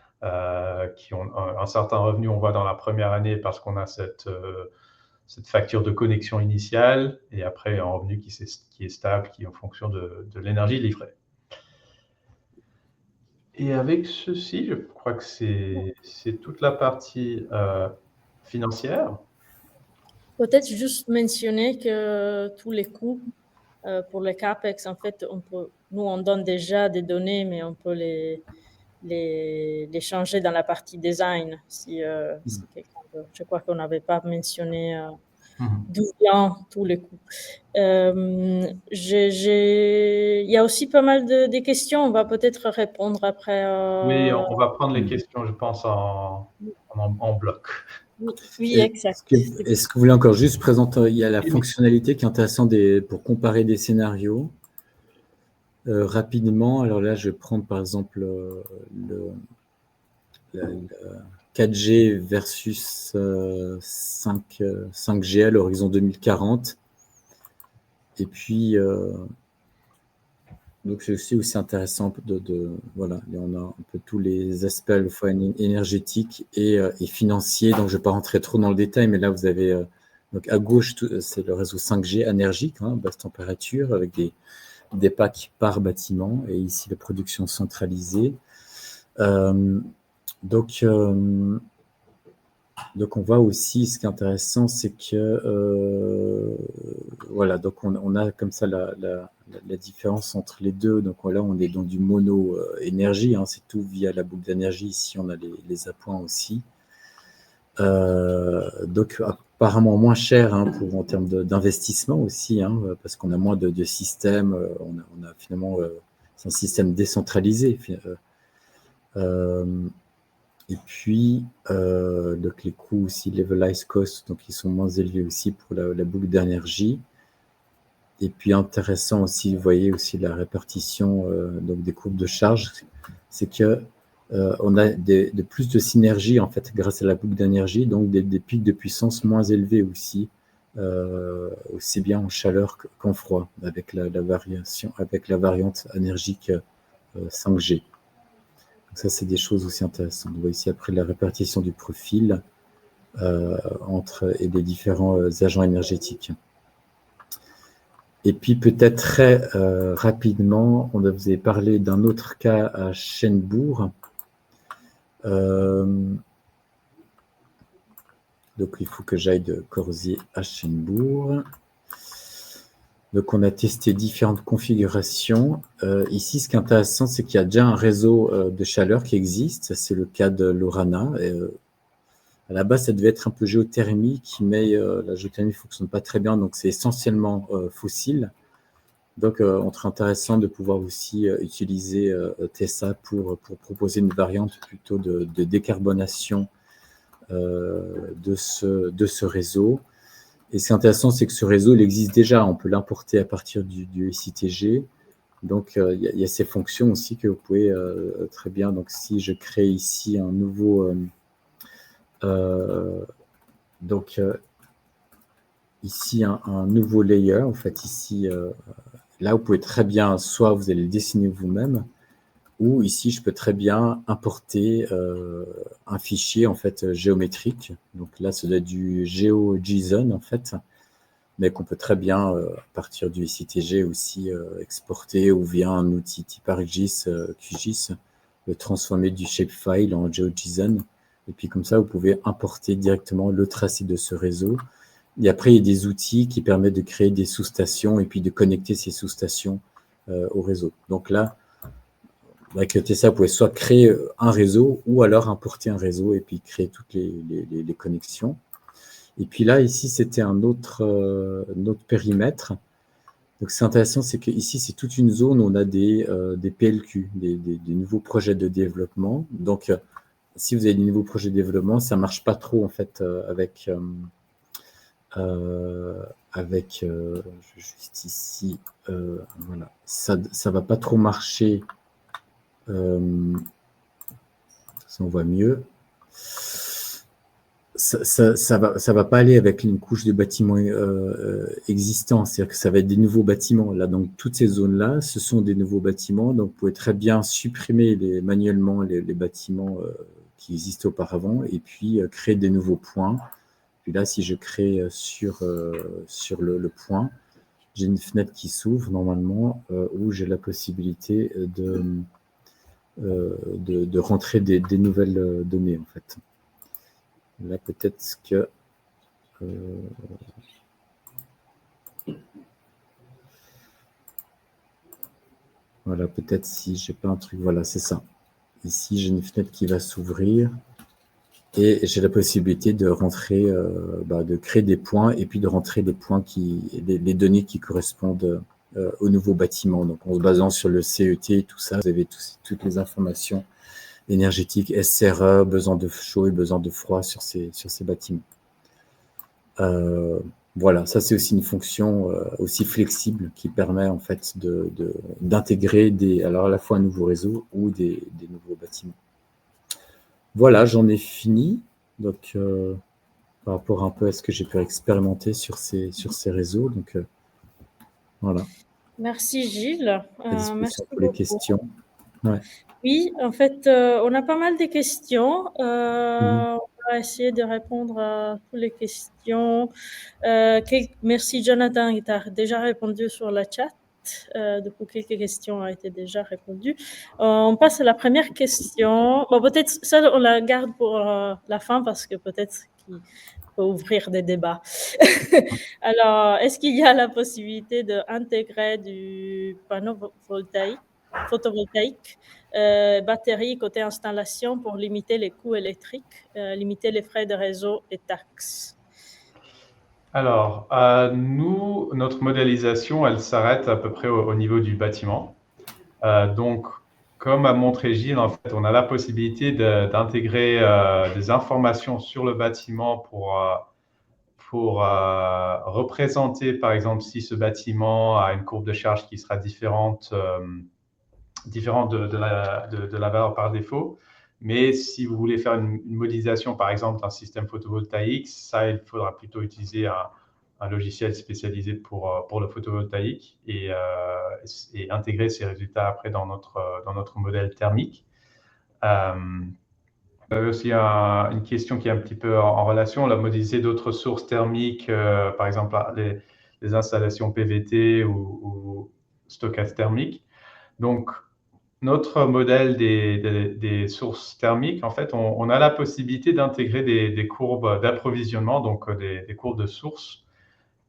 qui ont un certain revenu, on voit dans la première année parce qu'on a cette facture de connexion initiale et après un revenu qui est stable, qui est en fonction de l'énergie livrée. Et avec ceci, je crois que c'est toute la partie financière. Peut-être juste mentionner que tous les coûts pour les CAPEX, en fait, nous, on donne déjà des données, mais on peut les changer dans la partie design. Si quelqu'un veut. Je crois qu'on n'avait pas mentionné d'où viennent tous les coûts. Il y a aussi pas mal de questions. On va peut-être répondre après. Oui, on va prendre les questions, je pense, en bloc. Oui, exact. Est-ce que vous voulez encore juste présenter, il y a la fonctionnalité qui est intéressante pour comparer des scénarios rapidement. Alors là, je vais prendre par exemple le 4G versus 5G à l'horizon 2040. Et puis, donc c'est aussi intéressant voilà, on a un peu tous les aspects à la fois énergétiques et financiers. Donc je ne vais pas rentrer trop dans le détail, mais là vous avez donc à gauche c'est le réseau 5G énergique, basse température avec des packs par bâtiment, et ici la production centralisée. Donc on voit aussi, ce qui est intéressant, c'est que voilà, donc on a comme ça la différence entre les deux. Donc là, on est dans du mono énergie, c'est tout via la boucle d'énergie. Ici, on a les appoints aussi. Donc apparemment moins cher en termes d'investissement aussi, parce qu'on a moins de systèmes. On a finalement c'est un système décentralisé. Et puis, donc les coûts aussi, levelized cost, donc ils sont moins élevés aussi pour la boucle d'énergie. Et puis intéressant aussi, vous voyez aussi la répartition donc des courbes de charge, c'est que on a de plus de synergie en fait grâce à la boucle d'énergie, donc des pics de puissance moins élevés aussi, aussi bien en chaleur qu'en froid, avec la variante énergique 5G. Donc ça, c'est des choses aussi intéressantes. Vous voyez ici après la répartition du profil et des différents agents énergétiques. Et puis peut-être très rapidement, vous avez parlé d'un autre cas à Chênebourg. Donc il faut que j'aille de Corsier à Chênebourg. Donc on a testé différentes configurations. Ici, ce qui est intéressant, c'est qu'il y a déjà un réseau de chaleur qui existe. C'est le cas de l'Orana. À la base, ça devait être un peu géothermique, mais la géothermie ne fonctionne pas très bien, donc c'est essentiellement fossile. Donc, entre intéressant de pouvoir aussi utiliser Tesa pour proposer une variante plutôt de décarbonation de ce réseau. Et ce qui est intéressant, c'est que ce réseau, il existe déjà. On peut l'importer à partir du SITG. Donc, il y a ces fonctions aussi que vous pouvez très bien. Donc, si je crée ici un nouveau... ici, un nouveau layer. En fait, ici, là, vous pouvez très bien, soit vous allez le dessiner vous-même, ou ici, je peux très bien importer un fichier en fait géométrique. Donc là, ça doit être du GeoJSON en fait, mais qu'on peut très bien, à partir du SITG aussi, exporter ou via un outil type ArcGIS, QGIS, le transformer du shapefile en GeoJSON. Et puis comme ça, vous pouvez importer directement le tracé de ce réseau. Et après, il y a des outils qui permettent de créer des sous-stations et puis de connecter ces sous-stations au réseau. Donc là, avec Tesa, vous pouvez soit créer un réseau ou alors importer un réseau et puis créer toutes les connexions. Et puis là, ici, c'était un autre périmètre. Donc, c'est intéressant, c'est qu'ici, c'est toute une zone où on a des PLQ, des nouveaux projets de développement. Donc, si vous avez des nouveaux projets de développement, ça ne marche pas trop, en fait, avec juste ici, voilà. Ça ne va pas trop marcher. Ça, on voit mieux. ça va pas aller avec une couche de bâtiments existants, c'est-à-dire que ça va être des nouveaux bâtiments. Là, donc toutes ces zones-là, ce sont des nouveaux bâtiments, donc vous pouvez très bien supprimer manuellement les bâtiments qui existent auparavant et puis créer des nouveaux points. Puis là, si je crée sur le point, j'ai une fenêtre qui s'ouvre normalement où j'ai la possibilité de rentrer des nouvelles données en fait. Là, peut-être que voilà, peut-être si j'ai pas un truc, voilà, c'est ça. Ici, j'ai une fenêtre qui va s'ouvrir et j'ai la possibilité de rentrer, de créer des points et puis de rentrer les points les données qui correspondent au nouveau bâtiment. Donc, en se basant sur le CET et tout ça, vous avez toutes les informations énergétiques, SRE, besoin de chaud et besoin de froid sur ces bâtiments. Voilà, ça c'est aussi une fonction aussi flexible qui permet en fait d'intégrer alors à la fois un nouveau réseau ou des nouveaux bâtiments. Voilà, j'en ai fini. Donc, par rapport un peu à ce que j'ai pu expérimenter sur ces réseaux. Donc, voilà. Merci Gilles. Merci pour les beaucoup. questions. Ouais. Oui, en fait, on a pas mal de questions. On va essayer de répondre à toutes les questions. Merci Jonathan, qui t'a déjà répondu sur le chat. Du coup, quelques questions ont été déjà répondues. On passe à la première question. Bon, peut-être ça, on la garde pour la fin parce que peut-être qu'il peut ouvrir des débats. Alors, est-ce qu'il y a la possibilité d'intégrer du panneau photovoltaïque, batterie côté installation pour limiter les coûts électriques, limiter les frais de réseau et taxes? Alors, nous, notre modélisation, elle s'arrête à peu près au niveau du bâtiment. Donc, comme a montré Gilles, en fait, on a la possibilité d'intégrer des informations sur le bâtiment pour représenter, par exemple, si ce bâtiment a une courbe de charge qui sera différente de la valeur par défaut. Mais si vous voulez faire une modélisation, par exemple, d'un système photovoltaïque, ça, il faudra plutôt utiliser un logiciel spécialisé pour le photovoltaïque et intégrer ces résultats après dans notre modèle thermique. Il y avait aussi une question qui est un petit peu en relation. On a modélisé d'autres sources thermiques, par exemple les installations PVT ou stockage thermique. Donc, notre modèle des sources thermiques, en fait, on a la possibilité d'intégrer des courbes d'approvisionnement, donc des courbes de source,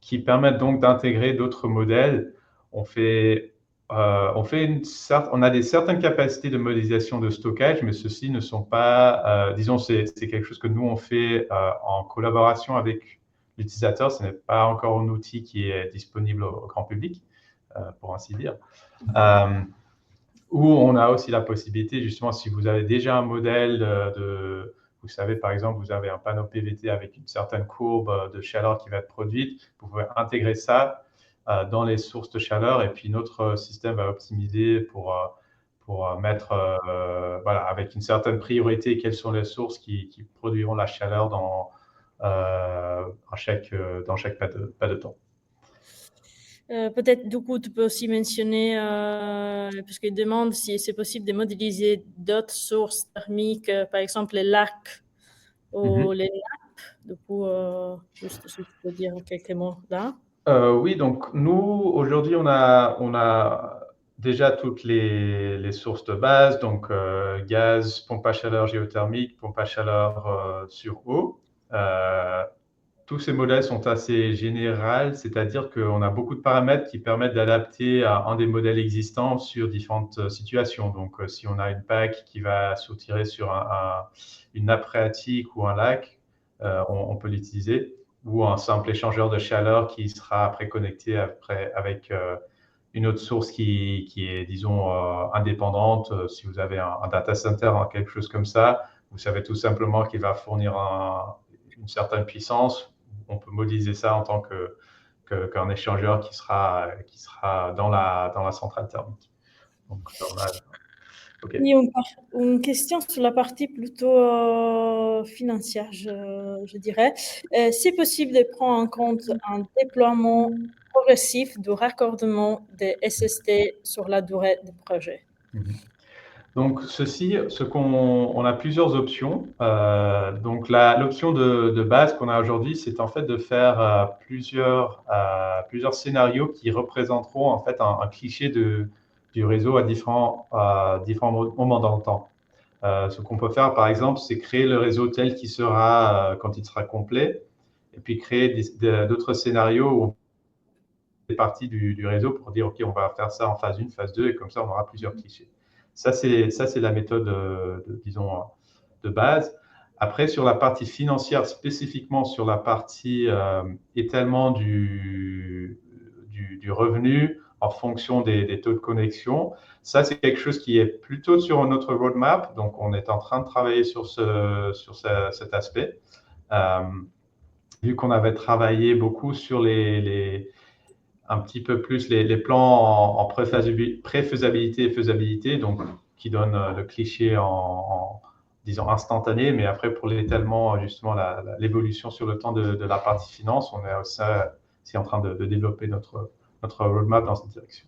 qui permettent donc d'intégrer d'autres modèles. On a certaines capacités de modélisation de stockage, mais ceux-ci ne sont pas, disons, c'est quelque chose que nous, on fait en collaboration avec l'utilisateur. Ce n'est pas encore un outil qui est disponible au grand public, pour ainsi dire. Où on a aussi la possibilité, justement, si vous avez déjà un modèle vous savez, par exemple, vous avez un panneau PVT avec une certaine courbe de chaleur qui va être produite, vous pouvez intégrer ça dans les sources de chaleur et puis notre système va optimiser pour mettre, avec une certaine priorité, quelles sont les sources qui produiront la chaleur dans chaque pas de temps. Peut-être, du coup, tu peux aussi mentionner, puisqu'il demande si c'est possible de modéliser d'autres sources thermiques, par exemple les lacs ou les nappes. Du coup, juste si tu peux dire quelques mots là. Oui, donc nous, aujourd'hui, on a déjà toutes les sources de base, donc gaz, pompe à chaleur géothermique, pompe à chaleur sur eau. Tous ces modèles sont assez généraux, c'est-à-dire qu'on a beaucoup de paramètres qui permettent d'adapter à un des modèles existants sur différentes situations. Donc, si on a une PAC qui va soutirer sur une nappe phréatique ou un lac, on peut l'utiliser, ou un simple échangeur de chaleur qui sera après connecté avec une autre source qui est, disons, indépendante. Si vous avez un data center, quelque chose comme ça, vous savez tout simplement qu'il va fournir une certaine puissance. On peut modéliser ça en tant qu'un échangeur qui sera dans la centrale thermique. Donc, OK. Oui, une question sur la partie plutôt financière, je dirais. C'est possible de prendre en compte un déploiement progressif du raccordement des SST sur la durée du projet? Donc, on a plusieurs options. Donc, l'option de base qu'on a aujourd'hui, c'est en fait de faire plusieurs scénarios qui représenteront en fait un cliché du réseau à différents moments dans le temps. Ce qu'on peut faire, par exemple, c'est créer le réseau tel qu'il sera quand il sera complet, et puis créer d'autres scénarios où on fait partie du réseau pour dire, OK, on va faire ça en phase 1, phase 2, et comme ça, on aura plusieurs clichés. Ça, c'est la méthode, disons, de base. Après, sur la partie financière, spécifiquement sur la partie étalement du revenu en fonction des taux de connexion, ça, c'est quelque chose qui est plutôt sur notre roadmap. Donc, on est en train de travailler sur cet aspect. Vu qu'on avait travaillé beaucoup sur un petit peu plus les plans en préfaisabilité et faisabilité, donc qui donnent le cliché disons, instantané, mais après, pour l'étalement, justement, l'évolution sur le temps de la partie finance, on est aussi en train de développer notre roadmap dans cette direction.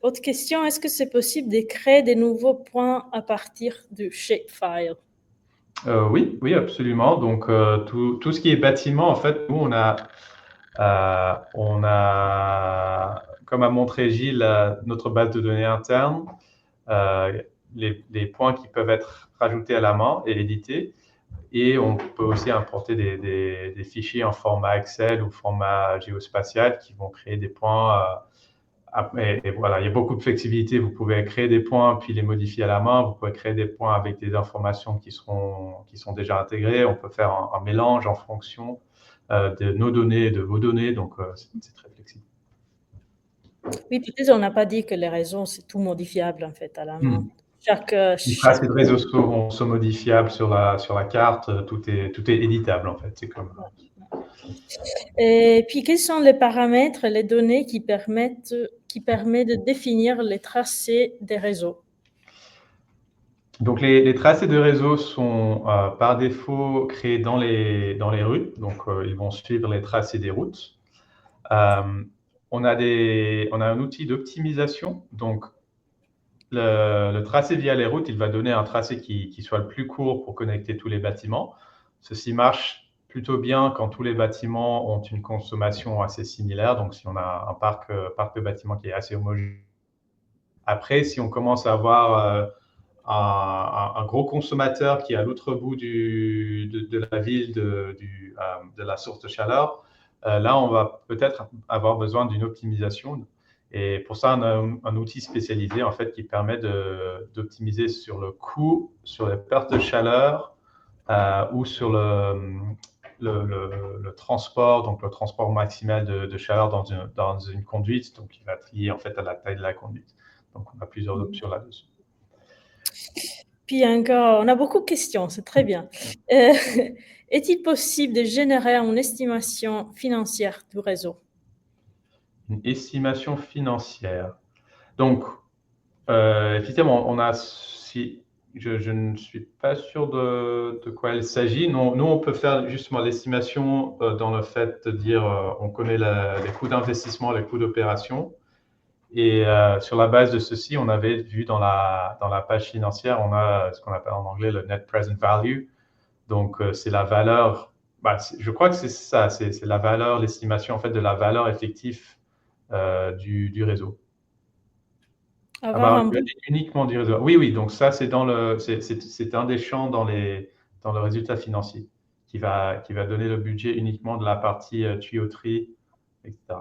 Autre question, est-ce que c'est possible de créer des nouveaux points à partir du shapefile? Oui, absolument. Donc, tout ce qui est bâtiment, en fait, nous, on a, comme a montré Gilles, notre base de données interne, les points qui peuvent être rajoutés à la main et édités. Et on peut aussi importer des fichiers en format Excel ou format géospatial qui vont créer des points. Et voilà, il y a beaucoup de flexibilité. Vous pouvez créer des points puis les modifier à la main. Vous pouvez créer des points avec des informations qui sont déjà intégrées. On peut faire un mélange en fonction de nos données et de vos données. Donc, c'est très flexible. Oui, peut-être on n'a pas dit que les réseaux, c'est tout modifiable en fait à la main. Les tracés de réseaux sont modifiables sur la carte. Tout est éditable en fait. C'est comme. Et puis, quels sont les paramètres, les données qui permettent de définir les tracés des réseaux? Donc, les tracés de réseau sont par défaut créés dans les rues. Donc, ils vont suivre les tracés des routes. On a un outil d'optimisation. Donc, le tracé via les routes, il va donner un tracé qui soit le plus court pour connecter tous les bâtiments. Ceci marche plutôt bien quand tous les bâtiments ont une consommation assez similaire. Donc, si on a un parc de bâtiments qui est assez homogène. Après, si on commence à avoir un gros consommateur qui est à l'autre bout de la ville, de la source de chaleur, là, on va peut-être avoir besoin d'une optimisation. Et pour ça, on a un outil spécialisé en fait qui permet d'optimiser sur le coût, sur les pertes de chaleur ou sur le transport, donc le transport maximal de chaleur dans une conduite, donc qui va être lié en fait à la taille de la conduite. Donc, on a plusieurs options là-dessus. Puis encore, on a beaucoup de questions, c'est très bien. Est-il possible de générer une estimation financière du réseau? Une estimation financière. Donc, effectivement, je ne suis pas sûr de quoi il s'agit. Nous, on peut faire justement l'estimation dans le fait de dire on connaît les coûts d'investissement, les coûts d'opération. Et sur la base de ceci, on avait vu dans la page financière, on a ce qu'on appelle en anglais le net present value. Donc, c'est la valeur, je crois que c'est ça, c'est la valeur, l'estimation en fait de la valeur effective du réseau. Uniquement du réseau. Oui, donc ça, c'est un des champs dans le résultat financier qui va donner le budget uniquement de la partie tuyauterie, etc.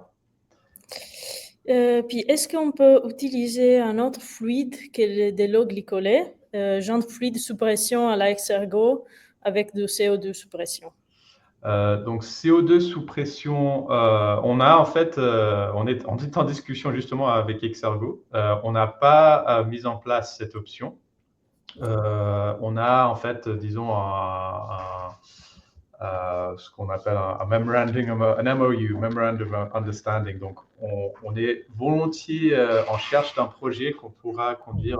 Puis, est-ce qu'on peut utiliser un autre fluide que de l'eau glycolée, genre de fluide sous pression à la Exergo avec du CO2 sous pression? Donc, CO2 sous pression, on a en fait, on est en discussion justement avec Exergo. On n'a pas mis en place cette option. On a en fait, disons, ce qu'on appelle un memorandum, un MOU, Memorandum of Understanding. Donc, on est volontiers en recherche d'un projet qu'on pourra conduire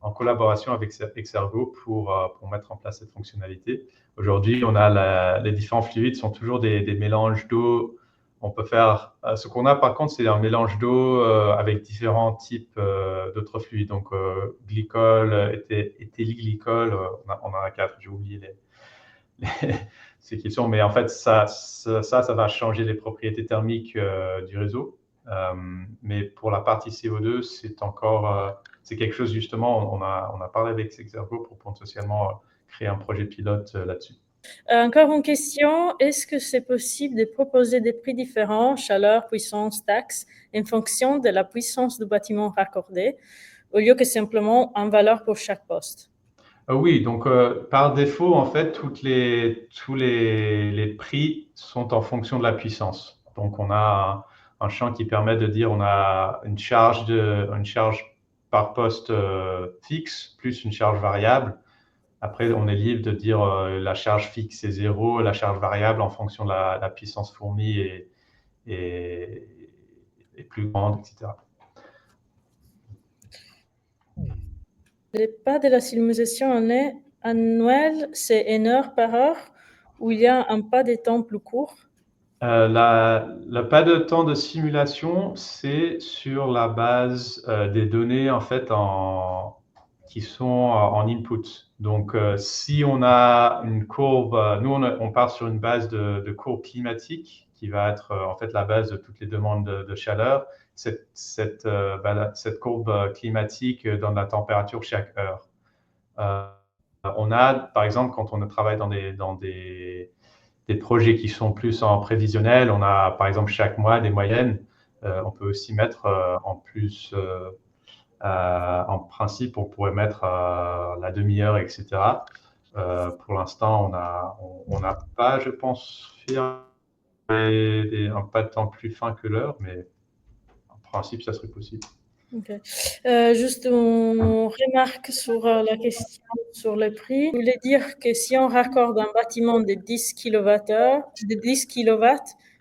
en collaboration avec Exergo pour mettre en place cette fonctionnalité. Aujourd'hui, on a les différents fluides sont toujours des mélanges d'eau. On peut faire, ce qu'on a par contre, c'est un mélange d'eau avec différents types d'autres fluides. Donc, glycol, éthylglycol, on en a 4, j'ai oublié ces questions. Mais en fait, ça va changer les propriétés thermiques du réseau. Mais pour la partie CO2, c'est encore, c'est quelque chose justement, on a parlé avec Exergo pour potentiellement créer un projet pilote là-dessus. Encore une question, est-ce que c'est possible de proposer des prix différents, chaleur, puissance, taxe, en fonction de la puissance du bâtiment raccordé, au lieu que simplement une valeur pour chaque poste? Oui, donc par défaut, en fait, tous les prix sont en fonction de la puissance. Donc, on a un champ qui permet de dire on a une charge par poste fixe plus une charge variable. Après, on est libre de dire la charge fixe est 0, la charge variable en fonction de la puissance fournie est plus grande, etc. Le pas de la simulation annuelle, c'est 1 heure par heure, ou il y a un pas de temps plus court? Le pas de temps de simulation, c'est sur la base des données en fait qui sont en input. Donc, si on a une courbe, nous on part sur une base de courbe climatique qui va être en fait la base de toutes les demandes de chaleur. Cette courbe climatique donne la température chaque heure. On a, par exemple, quand on travaille dans des projets qui sont plus en prévisionnel, on a par exemple chaque mois des moyennes. On peut aussi mettre en plus, en principe, on pourrait mettre la demi-heure, etc. Pour l'instant, on n'a pas, je pense, fait un pas de temps plus fin que l'heure, mais en principe, ça serait possible. Okay. Juste une remarque sur la question sur le prix. Je voulais dire que si on raccorde un bâtiment de 10 kW,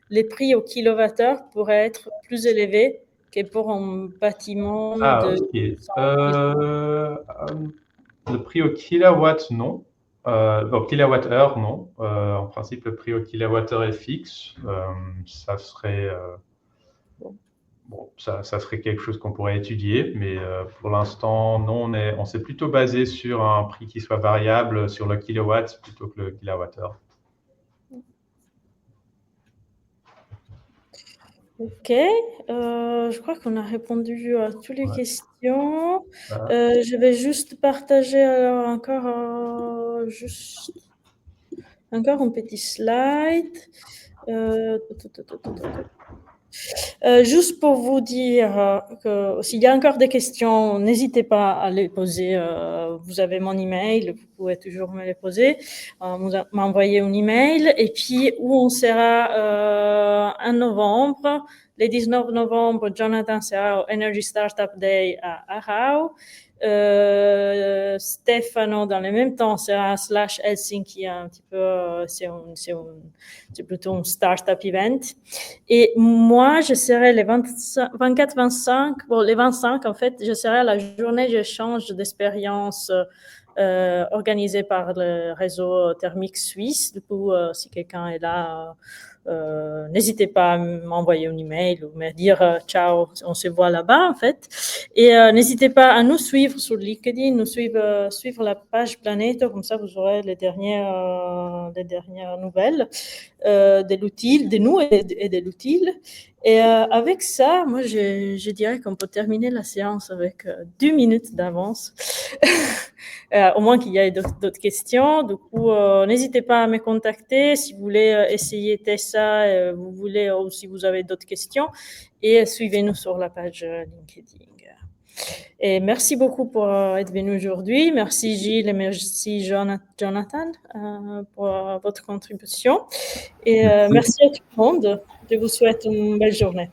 les prix au kilowattheure pourraient être plus élevés que pour un bâtiment de ok. 100 Le prix au kilowatt, non. Au kilowattheure, non. En principe, le prix au kilowattheure est fixe. Ça serait... Bon, ça serait quelque chose qu'on pourrait étudier, mais pour l'instant, non, on s'est plutôt basé sur un prix qui soit variable sur le kilowatt plutôt que le kilowattheure. Ok, je crois qu'on a répondu à toutes les questions. Je vais juste partager alors encore un petit slide. Juste pour vous dire que s'il y a encore des questions, n'hésitez pas à les poser. Vous avez mon email, vous pouvez toujours me les poser, m'envoyer un email. Et puis, où on sera en novembre, le 19 novembre, Jonathan sera au Energy Startup Day à Aarau. Stefano, dans le même temps, sera à Slash Helsinki, un petit peu, c'est plutôt un startup event. Et moi, je serai les 24-25, bon, les 25, en fait, je serai à la journée d'échange d'expérience organisée par le réseau thermique suisse. Du coup, si quelqu'un est là, n'hésitez pas à m'envoyer un email ou me dire ciao, on se voit là-bas en fait. Et n'hésitez pas à nous suivre sur LinkedIn, nous suivre la page Planète, comme ça vous aurez les dernières nouvelles de l'outil, de nous et de l'outil. Et avec ça, moi je dirais qu'on peut terminer la séance avec 2 minutes d'avance. Au moins qu'il y ait d'autres questions. Du coup, n'hésitez pas à me contacter si vous voulez essayer Tessa, vous voulez, ou si vous avez d'autres questions. Et suivez-nous sur la page LinkedIn. Et merci beaucoup pour être venu aujourd'hui. Merci Gilles et merci Jonathan pour votre contribution. Et merci à tout le monde. Je vous souhaite une belle journée.